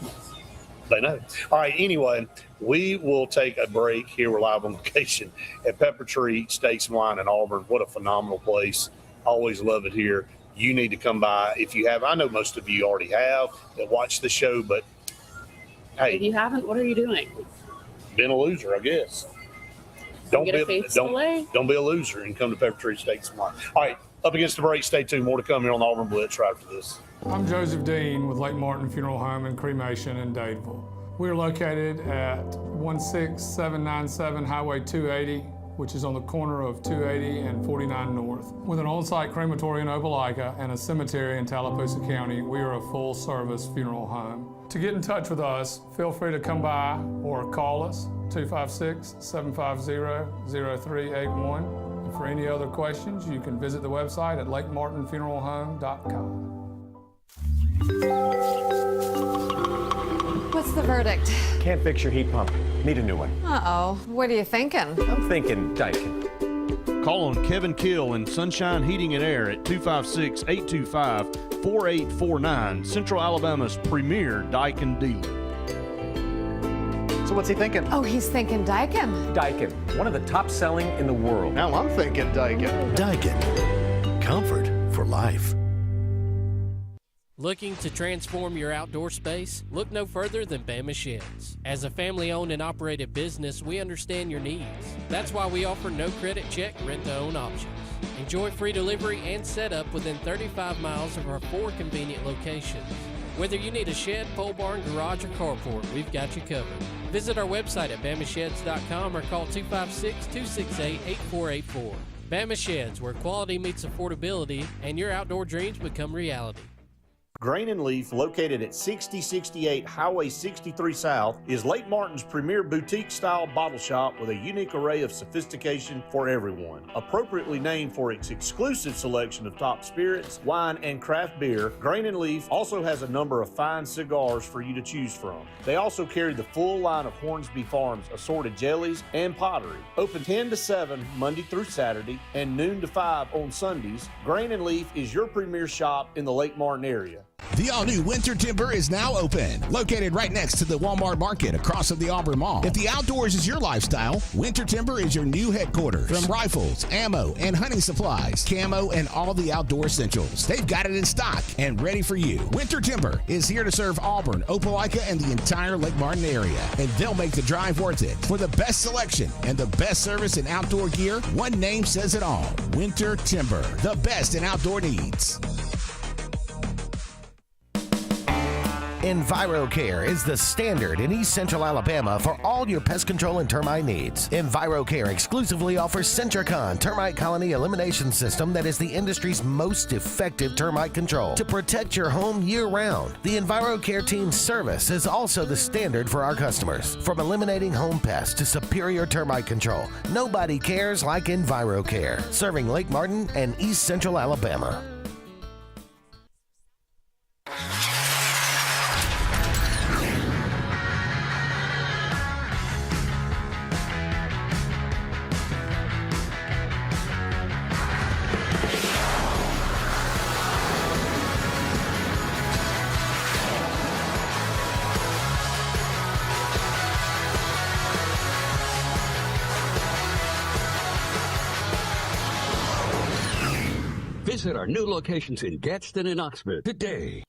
they know. All right. Anyway, we will take a break here. We're live on location at Pepper Tree Steaks and Wine in Auburn. What a phenomenal place. Always love it here. You need to come by if you have. I know most of you already have that watch the show, but hey, if you haven't, what are you doing? Been a loser, I guess. Don't be a loser and come to Pepper Tree Steaks and Wine. All right. Up against the break. Stay tuned. More to come here on the Auburn Blitz right after this. I'm Joseph Dean with Lake Martin Funeral Home and Cremation in Dadeville. We are located at 16797 Highway 280, which is on the corner of 280 and 49 North. With an on-site crematory in Opelika and a cemetery in Tallapoosa County, we are a full-service funeral home. To get in touch with us, feel free to come by or call us, 256-750-0381. For any other questions, you can visit the website at lakemartinfuneralhome.com. What's the verdict? Can't fix your heat pump. Need a new one. Uh-oh. What are you thinking? I'm thinking Daikin. Call on Kevin Kill and Sunshine Heating and Air at 256-825-4849, Central Alabama's premier Daikin dealer. So what's he thinking? Oh, he's thinking Daikin. Daikin, one of the top selling in the world. Now I'm thinking Daikin. Daikin. Comfort for life. Looking to transform your outdoor space? Look no further than Bama Sheds. As a family-owned and operated business, we understand your needs. That's why we offer no credit check rent-to-own options. Enjoy free delivery and setup within 35 miles of our 4 convenient locations. Whether you need a shed, pole barn, garage, or carport, we've got you covered. Visit our website at bamasheds.com or call 256-268-8484. Bama Sheds, where quality meets affordability and your outdoor dreams become reality. Grain and Leaf, located at 6068 Highway 63 South, is Lake Martin's premier boutique-style bottle shop with a unique array of sophistication for everyone. Appropriately named for its exclusive selection of top spirits, wine, and craft beer, Grain and Leaf also has a number of fine cigars for you to choose from. They also carry the full line of Hornsby Farms assorted jellies and pottery. Open 10 to 7 Monday through Saturday and noon to 5 on Sundays, Grain and Leaf is your premier shop in the Lake Martin area. The all-new Winter Timber is now open, located right next to the Walmart Market across from the Auburn Mall. If the outdoors is your lifestyle, Winter Timber is your new headquarters. From rifles, ammo, and hunting supplies, camo, and all the outdoor essentials, they've got it in stock and ready for you. Winter Timber is here to serve Auburn, Opelika, and the entire Lake Martin area, and they'll make the drive worth it. For the best selection and the best service in outdoor gear, one name says it all: Winter Timber, the best in outdoor needs. EnviroCare is the standard in East Central Alabama for all your pest control and termite needs. EnviroCare exclusively offers Centricon termite colony elimination system that is the industry's most effective termite control to protect your home year-round. The EnviroCare team's service is also the standard for our customers. From eliminating home pests to superior termite control, nobody cares like EnviroCare, serving Lake Martin and East Central Alabama. Visit our new locations in Gadsden and Oxford today.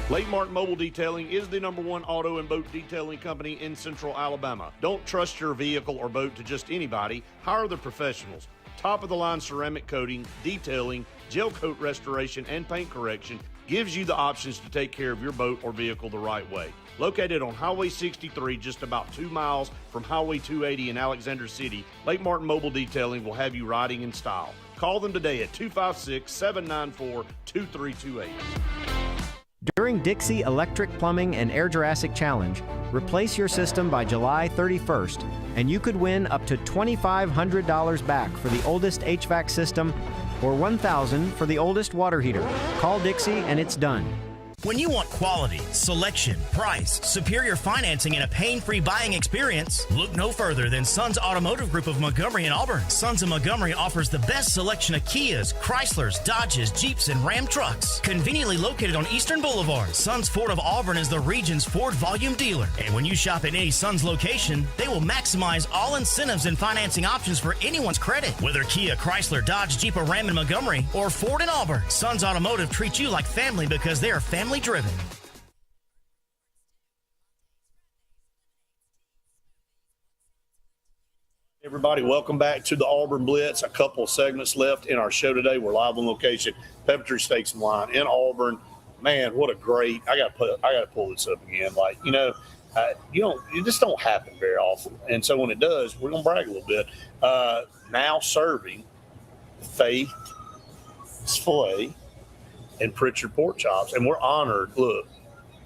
Lake Martin Mobile Detailing is the #1 auto and boat detailing company in Central Alabama. Don't trust your vehicle or boat to just anybody. Hire the professionals. Top-of-the-line ceramic coating, detailing, gel coat restoration, and paint correction gives you the options to take care of your boat or vehicle the right way. Located on Highway 63, just about 2 miles from Highway 280 in Alexander City, Lake Martin Mobile Detailing will have you riding in style. Call them today at 256-794-2328. During Dixie Electric Plumbing and Air Jurassic Challenge, replace your system by July 31st, and you could win up to $2,500 back for the oldest HVAC system or $1,000 for the oldest water heater. Call Dixie and it's done. When you want quality, selection, price, superior financing, and a pain-free buying experience, look no further than Sons Automotive Group of Montgomery and Auburn. Sons of Montgomery offers the best selection of Kias, Chryslers, Dodges, Jeeps, and Ram trucks. Conveniently located on Eastern Boulevard, Sons Ford of Auburn is the region's Ford volume dealer. And when you shop at any Sons location, they will maximize all incentives and financing options for anyone's credit. Whether Kia, Chrysler, Dodge, Jeep, or Ram in Montgomery, or Ford in Auburn, Sons Automotive treats you like family because they are family driven. Everybody, welcome back to the Auburn Blitz. A couple of segments left in our show today. We're live on location, Peppertree Steaks and Wine in Auburn. Man, what a great! I got to pull this up again. Like it just don't happen very often. And so when it does, we're gonna brag a little bit. Now serving Faith Filet and Pritchard pork chops, and we're honored. Look,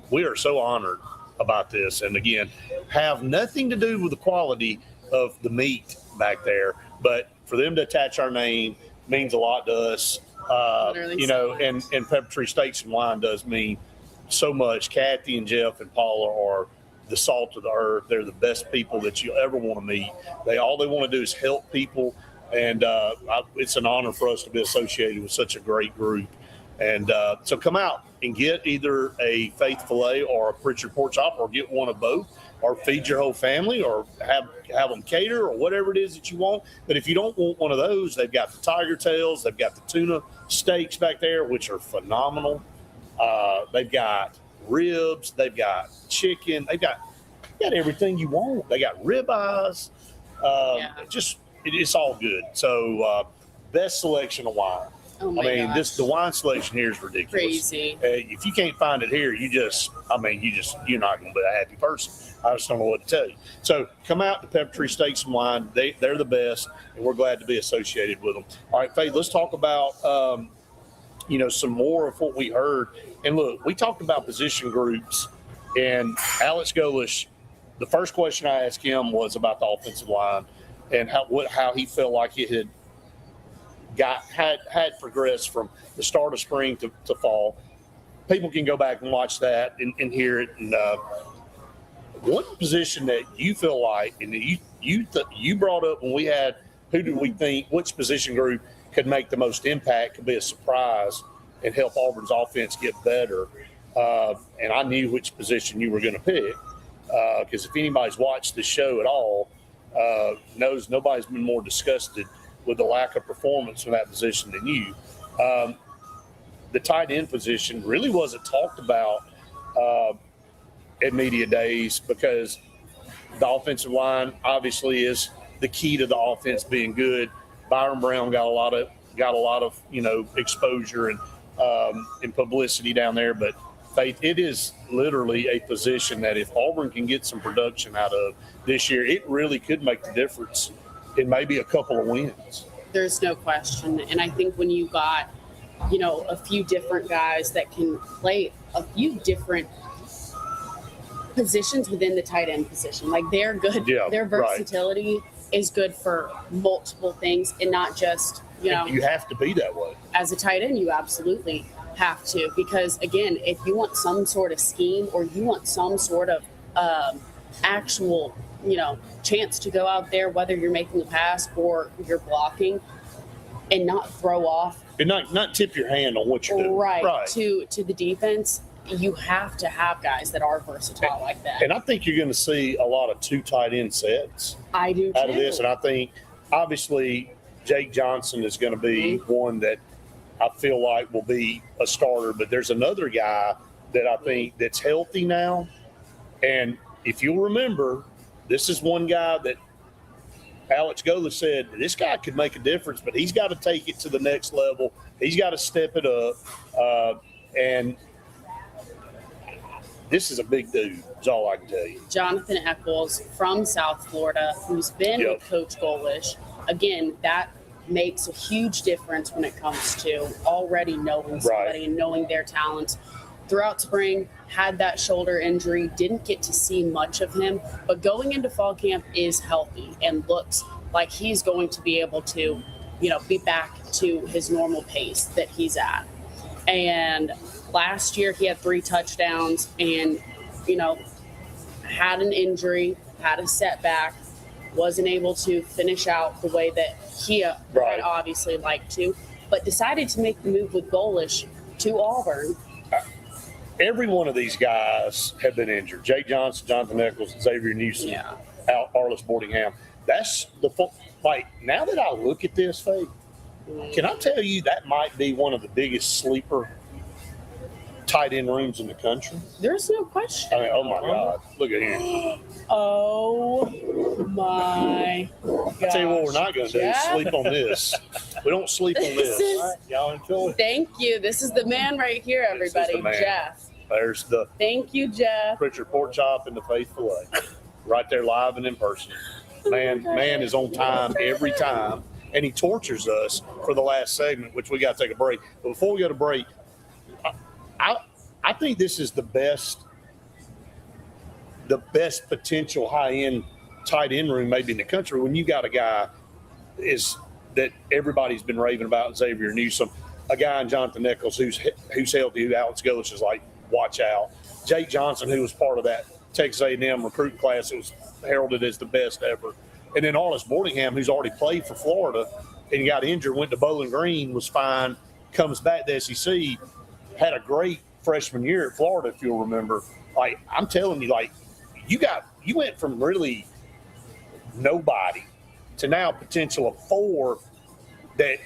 we are so honored about this, and again, have nothing to do with the quality of the meat back there, but for them to attach our name means a lot to us. And Peppertree Steaks and Wine does mean so much. Kathy and Jeff and Paula are the salt of the earth. They're the best people that you ever want to meet. All they want to do is help people And it's an honor for us to be associated with such a great group. And so come out and get either a Faith Filet or a Pritchard Pork Chop, or get one of both, or feed your whole family, or have them cater, or whatever it is that you want. But if you don't want one of those, they've got the tiger tails, they've got the tuna steaks back there, which are phenomenal. They've got ribs, they've got chicken, they've got everything you want. They got ribeyes. It's all good. So best selection of wine. Oh my gosh. The wine selection here is ridiculous. Crazy. If you can't find it here, you're not going to be a happy person. I just don't know what to tell you. So come out to Pepper Tree Steaks and Wine. They're the best, and we're glad to be associated with them. All right, Faith, let's talk about some more of what we heard. And look, we talked about position groups, and Alex Golish, the first question I asked him was about the offensive line and how he felt like it had progressed from the start of spring to fall. People can go back and watch that and hear it. And one position that you feel like, and you brought up when we had, who do we think, which position group could make the most impact, could be a surprise and help Auburn's offense get better. And I knew which position you were going to pick, because if anybody's watched the show at all, knows nobody's been more disgusted with the lack of performance in that position than you. The tight end position really wasn't talked about at media days, because the offensive line obviously is the key to the offense being good. Byron Brown got a lot of exposure and publicity down there, but Faith, it is literally a position that if Auburn can get some production out of this year, it really could make the difference in maybe a couple of wins. There's no question. And I think when you got, a few different guys that can play a few different positions within the tight end position, like they're good. Yeah, their versatility is good for multiple things, and not just, And you have to be that way. As a tight end, you absolutely have to, because again, if you want some sort of scheme, or you want some sort of actual chance to go out there, whether you're making a pass or you're blocking, and not throw off and not tip your hand on what you're doing, right. to the defense, you have to have guys that are versatile like that. And I think you're going to see a lot of 2 tight end sets I do out too. of this. And I think obviously Jake Johnson is going to be one that I feel like will be a starter, but there's another guy that I think that's healthy now. And if you'll remember, this is one guy that Alex Golish said, this guy could make a difference, but he's got to take it to the next level. He's got to step it up. And this is a big dude, is all I can tell you. Jonathan Eccles from South Florida, who's been with Coach Golish. Again, that makes a huge difference when it comes to already knowing somebody and knowing their talents. Throughout spring, had that shoulder injury, didn't get to see much of him, but going into fall camp is healthy and looks like he's going to be able to, be back to his normal pace that he's at. And last year he had 3 touchdowns and, had an injury, had a setback, wasn't able to finish out the way that he had obviously liked to, but decided to make the move with Golish to Auburn. Every one of these guys have been injured. Jake Johnson, Jonathan Eccles, Xavier Newsom, Arliss Boardingham. That's now that I look at this, Faith, can I tell you that might be one of the biggest sleeper tight end rooms in the country? There's no question. I mean, oh my God, look at here. Oh my God. I tell you what, we're not going to do is sleep on this. We don't sleep on this. All right, y'all enjoy. Thank you. This is the man right here, everybody, Jeff. There's the Thank you, Jeff. Pritchard Pork Chop and the Faith Filet, right there live and in person. Man is on time every time, and he tortures us for the last segment, which we got to take a break. But before we go to break, I think this is the best potential high-end tight end room maybe in the country when you got a guy that everybody's been raving about, Xavier Newsom, a guy in Jonathan Eccles who's healthy, who Alex Golish is like, watch out. Jake Johnson, who was part of that Texas A&M recruiting class that was heralded as the best ever. And then Arlis Boardingham, who's already played for Florida and got injured, went to Bowling Green, was fine, comes back to SEC, had a great freshman year at Florida, if you'll remember. Like, I'm telling you, like, you went from really nobody to now potential of 4 that,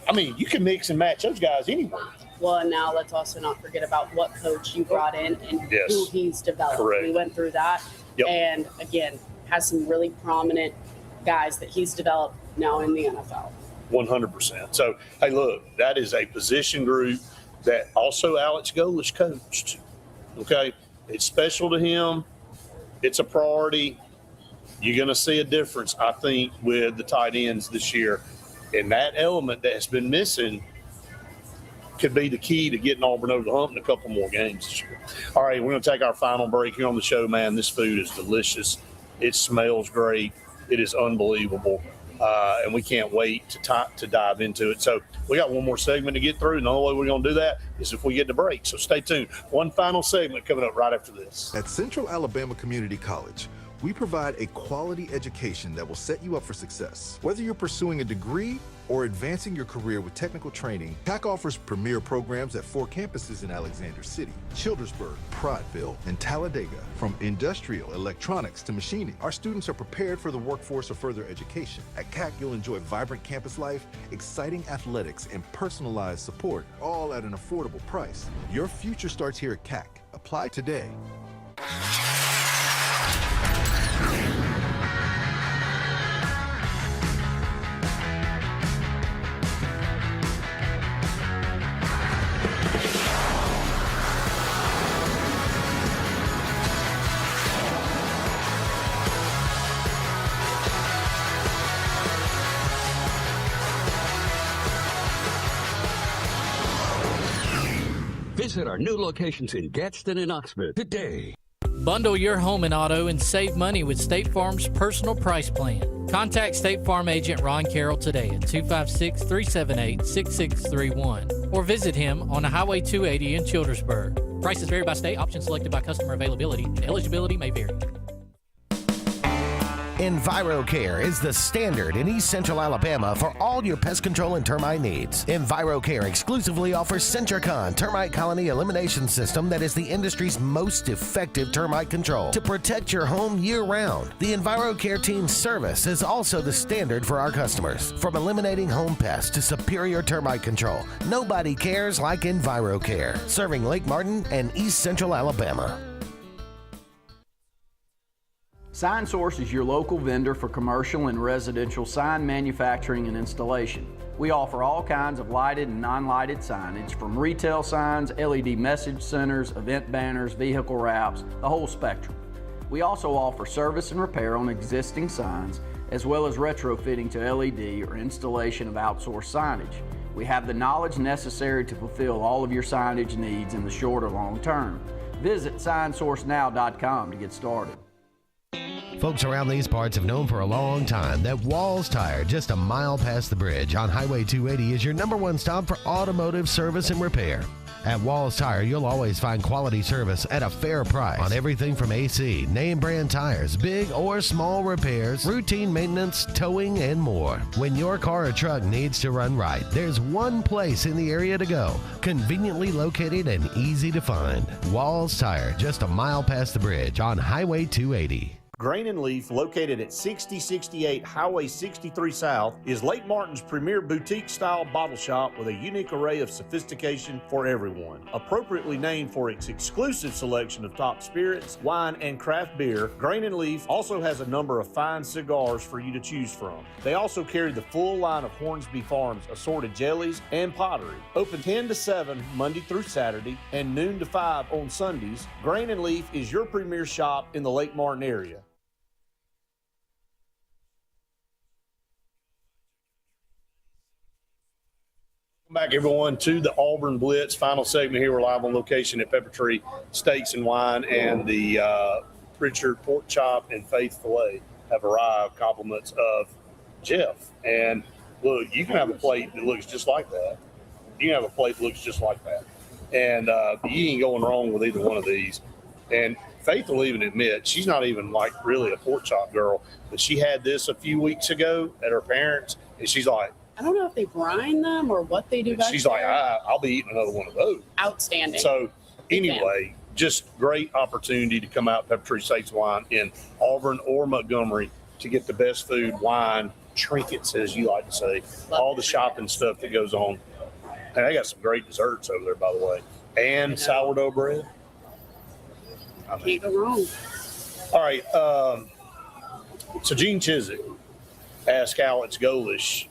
I mean, you can mix and match those guys anywhere. Well, and now let's also not forget about what coach you brought in and who he's developed. Correct. We went through that. Yep. And, again, has some really prominent guys that he's developed now in the NFL. 100%. So, hey, look, that is a position group that also Alex Golish coached. Okay? It's special to him. It's a priority. You're going to see a difference, I think, with the tight ends this year. And that element that has been missing could be the key to getting Auburn over the hump in a couple more games this year. All right, we're going to take our final break here on the show, man. This food is delicious. It smells great. It is unbelievable. And we can't wait to dive into it. So we got one more segment to get through, and the only way we're going to do that is if we get the break. So stay tuned. One final segment coming up right after this. At Central Alabama Community College, we provide a quality education that will set you up for success. Whether you're pursuing a degree or advancing your career with technical training, TAC offers premier programs at 4 campuses in Alexander City, Childersburg, Prattville, and Talladega. From industrial, electronics to machining, our students are prepared for the workforce or further education. At CAC, you'll enjoy vibrant campus life, exciting athletics, and personalized support, all at an affordable price. Your future starts here at CAC. Apply today. Visit our new locations in Gadsden and Oxford today. Bundle your home and auto and save money with State Farm's personal price plan. Contact State Farm agent Ron Carroll today at 256-378-6631 or visit him on Highway 280 in Childersburg. Prices vary by state, options selected by customer availability, and eligibility may vary. EnviroCare is the standard in East Central Alabama for all your pest control and termite needs. EnviroCare exclusively offers Centricon termite colony elimination system that is the industry's most effective termite control to protect your home year-round. The EnviroCare team's service is also the standard for our customers. From eliminating home pests to superior termite control, nobody cares like EnviroCare, serving Lake Martin and East Central Alabama. Sign Source is your local vendor for commercial and residential sign manufacturing and installation. We offer all kinds of lighted and non-lighted signage, from retail signs, LED message centers, event banners, vehicle wraps, the whole spectrum. We also offer service and repair on existing signs, as well as retrofitting to LED or installation of outsourced signage. We have the knowledge necessary to fulfill all of your signage needs in the short or long term. Visit signsourcenow.com to get started. Folks around these parts have known for a long time that Walls Tire, just a mile past the bridge on Highway 280, is your #1 stop for automotive service and repair. At Walls Tire, you'll always find quality service at a fair price on everything from AC, name brand tires, big or small repairs, routine maintenance, towing, and more. When your car or truck needs to run right, there's one place in the area to go, conveniently located and easy to find. Walls Tire, just a mile past the bridge on Highway 280. Grain and Leaf, located at 6068 Highway 63 South, is Lake Martin's premier boutique-style bottle shop with a unique array of sophistication for everyone. Appropriately named for its exclusive selection of top spirits, wine, and craft beer, Grain and Leaf also has a number of fine cigars for you to choose from. They also carry the full line of Hornsby Farms assorted jellies and pottery. Open 10 to 7 Monday through Saturday and noon to 5 on Sundays, Grain and Leaf is your premier shop in the Lake Martin area. Welcome back, everyone, to the Auburn Blitz. Final segment here. We're live on location at Pepper Tree Steaks and Wine, and the Pritchard Pork Chop and Faith Filet have arrived. Compliments of Jeff. And look, you can have a plate that looks just like that. You can have a plate that looks just like that. And you ain't going wrong with either one of these. And Faith will even admit she's not even like really a pork chop girl, but she had this a few weeks ago at her parents', and she's like, I don't know if they brine them or what they do back she's there. like, I'll be eating another one of those. Outstanding. So anyway, just great opportunity to come out Pepper Tree Steaks and Wine in Auburn or Montgomery to get the best food, wine, trinkets, as you like to say, all the shopping stuff that goes on. And they got some great desserts over there, by the way, and sourdough bread. Can't go wrong. All right. So Gene Chizik asked Alex Golish,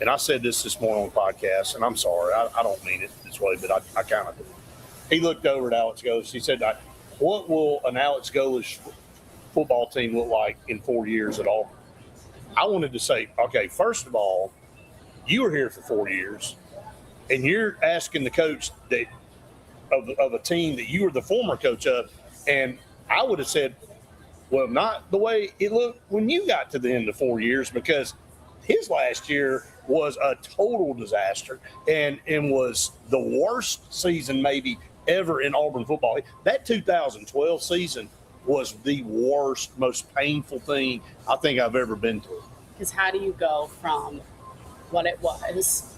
and I said this morning on the podcast, and I'm sorry, I don't mean it this way, but I kind of do. He looked over at Alex Golish. He said, what will an Alex Golish football team look like in 4 years at Auburn? I wanted to say, okay, first of all, you were here for 4 years, and you're asking the coach that of a team that you were the former coach of, and I would have said, well, not the way it looked when you got to the end of 4 years, because his last year was a total disaster and was the worst season maybe ever in Auburn football. That 2012 season was the worst, most painful thing I think I've ever been through. Because how do you go from what it was?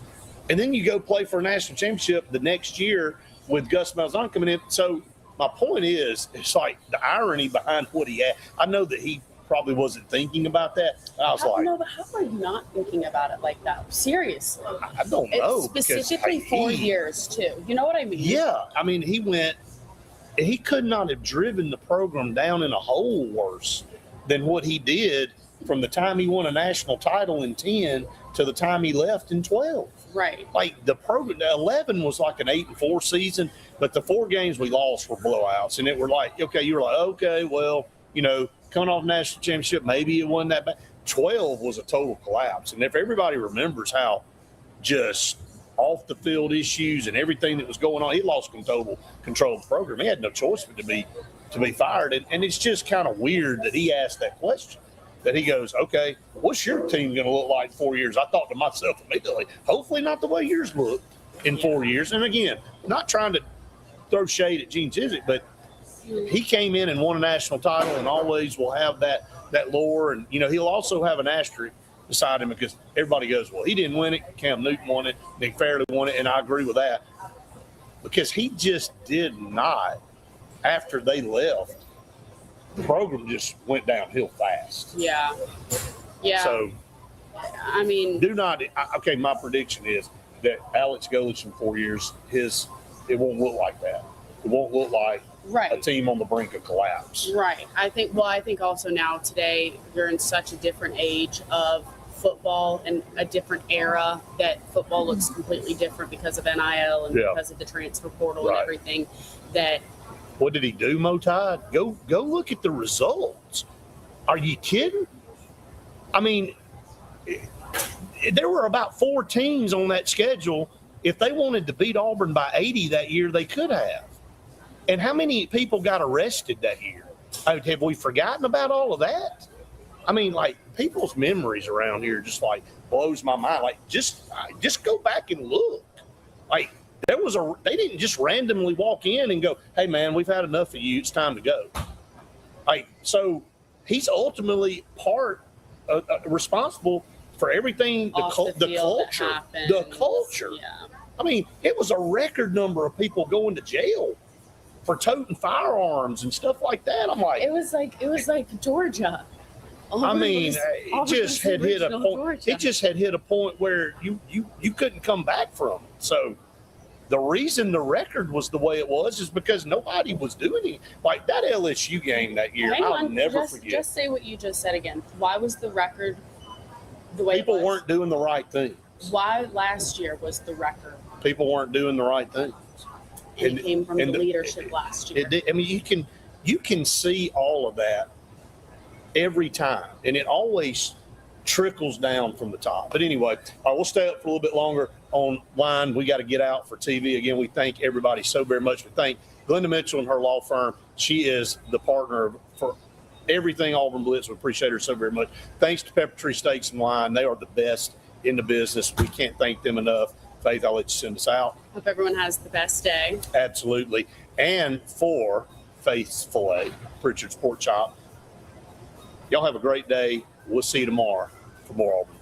And then you go play for a national championship the next year with Gus Malzahn coming in. So my point is, it's like the irony behind what he had. I know that he probably wasn't thinking about that. I was like, no, but how are you not thinking about it like that? Seriously. I don't know. It's specifically 4 years, too. You know what I mean? Yeah. I mean, he could not have driven the program down in a hole worse than what he did from the time he won a national title in 10 to the time he left in 12. Right. Like the program, 11 was like an 8-4 season, but the 4 games we lost were blowouts. And it were like, okay, you were like, okay, well, coming off national championship, maybe it wasn't that bad. 12 was a total collapse. And if everybody remembers how just off the field issues and everything that was going on, he lost total control of the program. He had no choice but to be fired. And it's just kind of weird that he asked that question. That he goes, okay, what's your team going to look like in 4 years? I thought to myself immediately, hopefully not the way yours looked in 4 years. And again, not trying to throw shade at Gene Chizik, but he came in and won a national title and always will have that lore. And, he'll also have an asterisk beside him because everybody goes, well, he didn't win it. Cam Newton won it. Nick Fairley won it. And I agree with that because he just did not, after they left, the program just went downhill fast. Yeah. Yeah. So, I mean, my prediction is that Alex Golish in 4 years, it won't look like that. It won't look like a team on the brink of collapse. Right. I think also now today, you're in such a different age of football and a different era that football looks completely different because of NIL and because of the transfer portal and everything that. What did he do, Motide? Go look at the results. Are you kidding? I mean, there were about 4 teams on that schedule. If they wanted to beat Auburn by 80 that year, they could have. And how many people got arrested that year? Have we forgotten about all of that? I mean, like, people's memories around here just, like, blows my mind. Like, just go back and look. Like, they didn't just randomly walk in and go, hey, man, we've had enough of you. It's time to go. Like, so he's ultimately responsible for everything, the culture. The culture. Yeah. I mean, it was a record number of people going to jail for toting firearms and stuff like that. I'm like, it was like Georgia. I mean, it just had hit a point. Georgia. It just had hit a point where you couldn't come back from it. So the reason the record was the way it was is because nobody was doing it. Like that LSU game that year, I'll never forget. Just say what you just said again. Why was the record the way people it was? Weren't doing the right thing? Why last year was the record? People weren't doing the right thing. And it came from the leadership last year. I mean, you can see all of that every time, and it always trickles down from the top. But anyway, all right, we'll stay up for a little bit longer online. We got to get out for TV. Again, we thank everybody so very much. We thank Glenda Mitchell and her law firm. She is the partner for everything Auburn Blitz. We appreciate her so very much. Thanks to Pepper Tree Steaks and Wine. They are the best in the business. We can't thank them enough. Faith, I'll let you send us out. Hope everyone has the best day. Absolutely. And for Faith's Filet, Pritchard's Pork Chop. Y'all have a great day. We'll see you tomorrow for more Auburn.